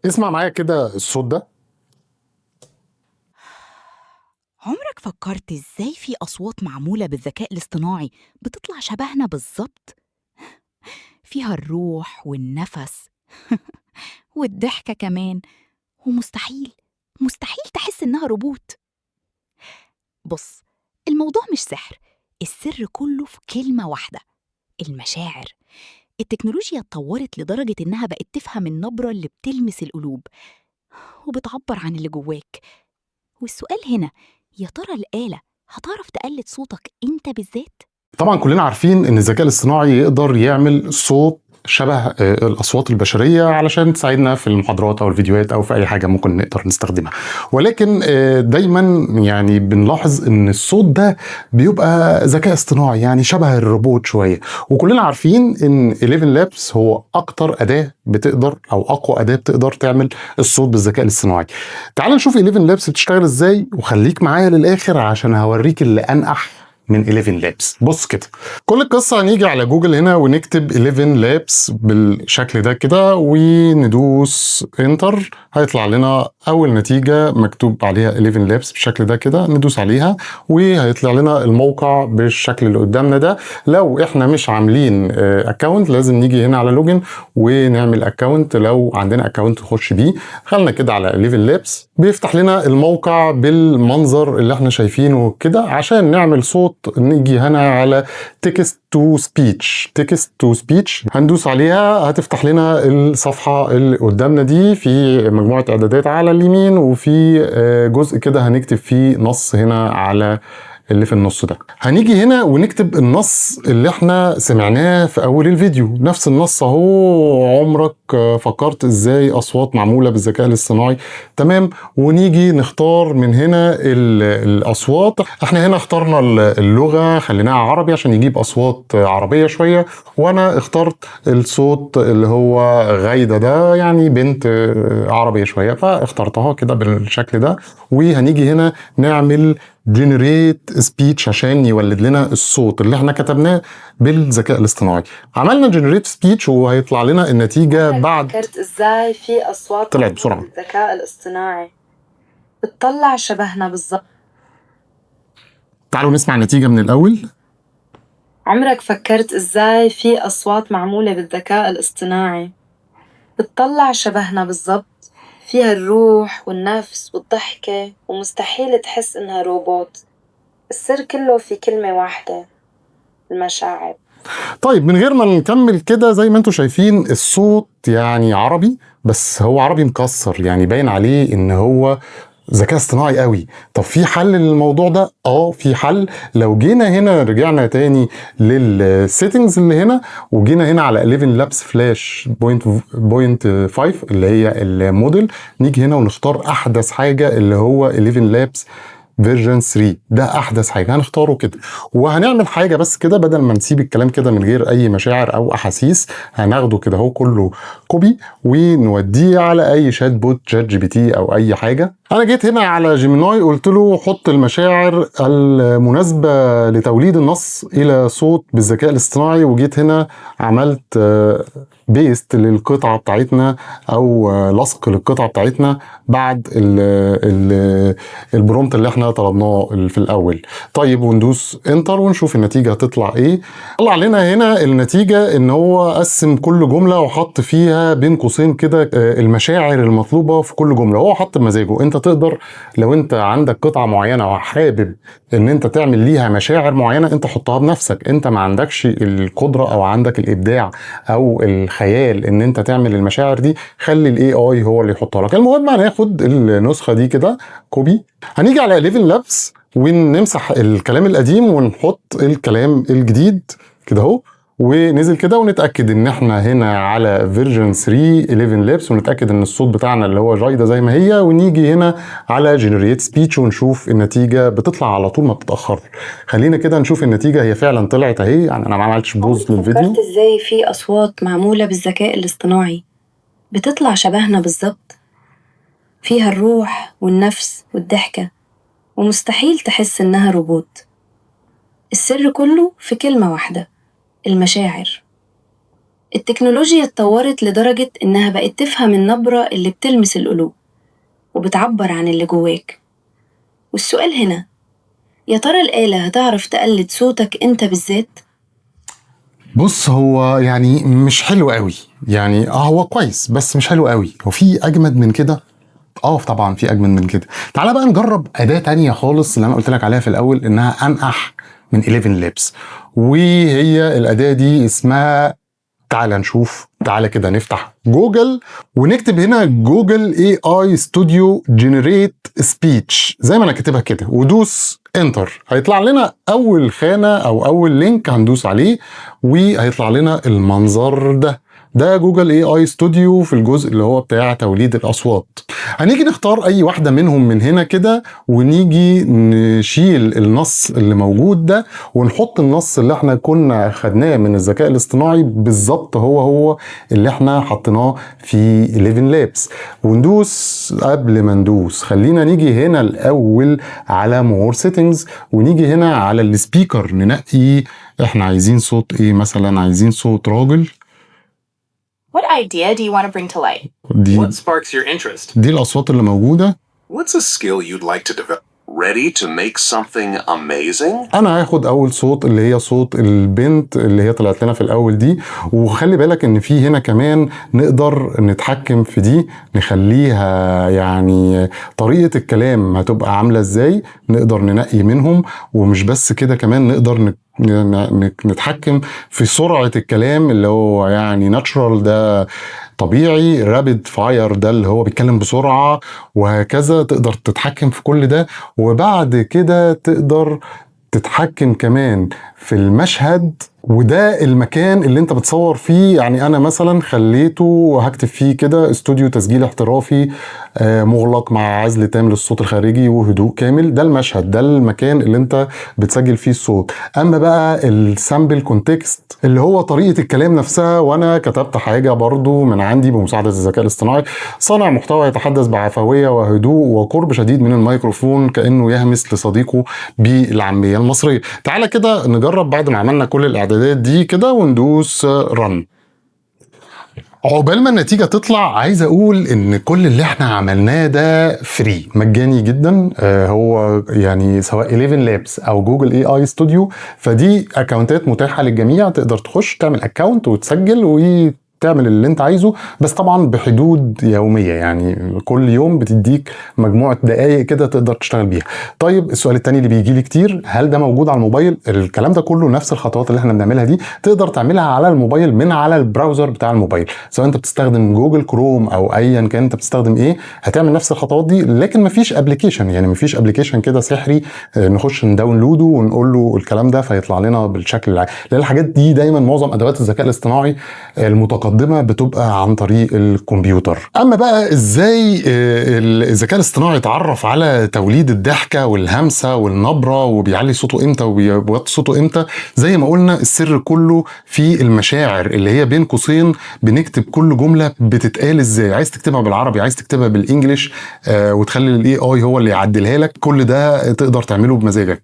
اسمع معايا كده الصوت ده. عمرك فكرت إزاي في أصوات معمولة بالذكاء الاصطناعي بتطلع شبهنا بالظبط؟ فيها الروح والنفس والضحكة كمان، ومستحيل تحس إنها روبوت. بص، الموضوع مش سحر، السر كله في كلمة واحدة: المشاعر. التكنولوجيا اتطورت لدرجة إنها بقت تفهم النبرة اللي بتلمس القلوب وبتعبر عن اللي جواك. والسؤال هنا، يا ترى الآلة هتعرف تقلد صوتك أنت بالذات؟ طبعا كلنا عارفين ان الذكاء الاصطناعي يقدر يعمل صوت شبه الاصوات البشريه علشان تساعدنا في المحاضرات او الفيديوهات او في اي حاجه ممكن نقدر نستخدمها. ولكن دايما يعني بنلاحظ ان الصوت ده بيبقى ذكاء اصطناعي، يعني شبه الروبوت شويه. وكلنا عارفين ان 11 لابس هو اكتر اداه بتقدر او اقوى اداه بتقدر تعمل الصوت بالذكاء الاصطناعي. تعال نشوف 11 لابس بتشتغل ازاي، وخليك معايا للاخر عشان هوريك اللي انقح من 11 لابس. بص كده، كل القصة هنيجي على جوجل هنا ونكتب 11 لابس بالشكل ده كده وندوس انتر، هيطلع لنا اول نتيجة مكتوب عليها 11 لابس بالشكل ده كده، ندوس عليها وهيطلع لنا الموقع بالشكل اللي قدامنا ده. لو احنا مش عاملين اكونت لازم نيجي هنا على لوجن ونعمل اكونت. لو عندنا اكونت نخش بيه. خلنا كده على 11 لابس، بيفتح لنا الموقع بالمنظر اللي احنا شايفينه كده. عشان نعمل صوت نيجي هنا على تكست تو سبيتش. تكست تو سبيتش هندوس عليها، هتفتح لنا الصفحة اللي قدامنا دي في مجموعة اعدادات على اليمين، وفي جزء كده هنكتب فيه نص هنا على اللي في النص ده. هنيجي هنا ونكتب النص اللي احنا سمعناه في اول الفيديو، نفس النص اهو. عمرك فكرت ازاي اصوات معمولة بالذكاء الاصطناعي؟ تمام. ونيجي نختار من هنا الاصوات. احنا هنا اخترنا اللغة، خليناها عربي عشان يجيب اصوات عربية شوية. وانا اخترت الصوت اللي هو غايدة ده، يعني بنت عربية شوية، فاخترتها كده بالشكل ده. وهنيجي هنا نعمل جنريت سبيتش عشان يولد لنا الصوت اللي احنا كتبناه بالذكاء الاصطناعي. عملنا جنريت سبيتش وهيطلع لنا النتيجة بعد. فكرت ازاي في اصوات طلعت معمولة بسرعة. بالذكاء الاصطناعي بتطلع شبهنا بالظبط؟ تعالوا نسمع النتيجة من الأول. عمرك فكرت ازاي في اصوات معمولة بالذكاء الاصطناعي بتطلع شبهنا بالظبط؟ فيها الروح والنفس والضحكة، ومستحيل تحس انها روبوت. السر كله في كلمة واحدة: المشاعر. طيب من غير ما نكمل كده، زي ما انتم شايفين الصوت يعني عربي، بس هو عربي مكسر، يعني باين عليه ان هو ذكاء اصطناعي قوي. طب في حل للموضوع ده؟ في حل. لو جينا هنا رجعنا تاني للسيتنجز اللي هنا، وجينا هنا على 11 لابس فلاش بوينت 5 اللي هي الموديل، نيجي هنا ونختار احدث حاجه اللي هو 11 لابس فيرجن 3. ده احدث حاجه هنختاره كده. وهنعمل حاجه بس كده، بدل ما نسيب الكلام كده من غير اي مشاعر او احاسيس، هناخده كده اهو كله كوبي ونوديه على اي شات بوت، شات جي بي تي او اي حاجه. انا جيت هنا على جيميناي قلت له حط المشاعر المناسبه لتوليد النص الى صوت بالذكاء الاصطناعي. وجيت هنا عملت بيست للقطعه بتاعتنا، او لصق للقطعه بتاعتنا بعد البرومت اللي احنا طلبناه في الاول. طيب وندوس انتر ونشوف النتيجه هتطلع ايه. طلع لنا هنا النتيجه ان هو قسم كل جمله وحط فيها بين قوسين كده المشاعر المطلوبه في كل جمله. هو حط بمزاجه. انت تقدر لو انت عندك قطعه معينه وحابب ان انت تعمل ليها مشاعر معينه، انت حطها بنفسك. انت ما عندكش القدره او عندك الابداع او الخيال ان انت تعمل المشاعر دي، خلي الاي اي هو اللي يحطها لك. المهم هناخد النسخه دي كده كوبي، هنيجي على 11 لابس ونمسح الكلام القديم ونحط الكلام الجديد كده اهو، وننزل كده ونتاكد ان احنا هنا على فيرجن 3 11 لابس، ونتاكد ان الصوت بتاعنا اللي هو جايده زي ما هي. ونيجي هنا على جنريت سبيتش ونشوف النتيجه بتطلع على طول ما بتتاخر. خلينا كده نشوف النتيجه، هي فعلا طلعت اهي. يعني انا ما عملتش بوز للفيديو. فكرت ازاي في اصوات معمولة بالذكاء الاصطناعي بتطلع شبهنا بالظبط؟ فيها الروح والنفس والضحكة، ومستحيل تحس إنها روبوت. السر كله في كلمة واحدة: المشاعر. التكنولوجيا اتطورت لدرجة إنها بقت تفهم النبرة اللي بتلمس القلوب وبتعبر عن اللي جواك. والسؤال هنا، يا ترى الآلة هتعرف تقلد صوتك أنت بالذات؟ بص، هو يعني مش حلو قوي، يعني هو كويس بس مش حلو قوي. هو في اجمد من كده؟ طبعا في اجمد من كده. تعالى بقى نجرب اداة تانية خالص اللي انا قلت لك عليها في الاول انها انقح من 11 لابس، وهي الاداة دي اسمها، تعالى نشوف، تعالى كده نفتح جوجل ونكتب هنا جوجل AI ستوديو جنريت سبيتش زي ما انا كاتبها كده، ودوس انتر. هيطلع لنا اول خانة او اول لينك هندوس عليه وهيطلع لنا المنظر ده جوجل AI ستوديو في الجزء اللي هو بتاع توليد الأصوات. هنيجي نختار أي واحدة منهم من هنا كده، ونيجي نشيل النص اللي موجود ده ونحط النص اللي احنا كنا خدناه من الذكاء الاصطناعي بالظبط، هو اللي احنا حطيناه في 11 لابس. وندوس، قبل ما ندوس خلينا نيجي هنا الأول على مور سيتنجز، ونيجي هنا على السبيكر ننقي احنا عايزين صوت ايه. مثلا عايزين صوت راجل. What idea do you want to bring to light? What sparks your interest? دي الأصوات اللي موجودة. What's a skill you'd like to develop? Ready to make something amazing? أنا هاخد أول صوت اللي هي صوت البنت اللي هي طلعت لنا في الأول دي. وخلي بالك إن في هنا كمان نقدر نتحكم في دي، نخليها يعني طريقة الكلام هتبقى عاملة إزاي، نقدر ننقي منهم. ومش بس كده، كمان نقدر نتحكم في سرعة الكلام اللي هو يعني ناتشرال ده طبيعي، رابيد فاير ده اللي هو بيتكلم بسرعة، وهكذا. تقدر تتحكم في كل ده. وبعد كده تقدر تتحكم كمان في المشهد، وده المكان اللي انت بتصور فيه. يعني انا مثلا خليته وهكتب فيه كده استوديو تسجيل احترافي مغلق مع عزل تام للصوت الخارجي وهدوء كامل. ده المشهد، ده المكان اللي انت بتسجل فيه الصوت. اما بقى السامبل كونتكست اللي هو طريقة الكلام نفسها، وانا كتبت حاجة برضو من عندي بمساعدة الذكاء الاصطناعي: صانع محتوى يتحدث بعفوية وهدوء وقرب شديد من الميكروفون كأنه يهمس لصديقه بالعامية المصرية. تعالى كده نجرب بعد ما عملنا كل الاعدادات دي كده وندوس رن. عقبال ما النتيجة تطلع، عايز اقول ان كل اللي احنا عملناه ده فري، مجاني جدا. هو يعني سواء 11 لابس او جوجل AI ستوديو، فدي اكونتات متاحة للجميع. تقدر تخش تعمل اكونت وتسجل تعمل اللي انت عايزه، بس طبعا بحدود يومية، يعني كل يوم بتديك مجموعة دقايق كده تقدر تشتغل بيها. طيب السؤال التاني اللي بيجي لي كتير: هل ده موجود على الموبايل؟ الكلام ده كله نفس الخطوات اللي احنا بنعملها دي تقدر تعملها على الموبايل من على البراوزر بتاع الموبايل، سواء انت بتستخدم جوجل كروم او ايا كان انت بتستخدم ايه، هتعمل نفس الخطوات دي. لكن مفيش ابلكيشن، يعني مفيش ابلكيشن كده سحري نخش نداونلوده ونقول له الكلام ده فيطلع لنا بالشكل لان الحاجات دي دايما معظم ادوات الذكاء الاصطناعي المتقدمة بتبقى عن طريق الكمبيوتر. اما بقى ازاي الذكاء الاصطناعي يتعرف على توليد الضحكة والهمسة والنبرة، وبيعلي صوته امتى وبيوطي صوته امتى؟ زي ما قلنا السر كله في المشاعر اللي هي بين قوسين. بنكتب كل جملة بتتقال ازاي، عايز تكتبها بالعربي، عايز تكتبها بالانجليش، وتخلي الاي اي هو اللي يعدلها لك. كل ده تقدر تعمله بمزاجك.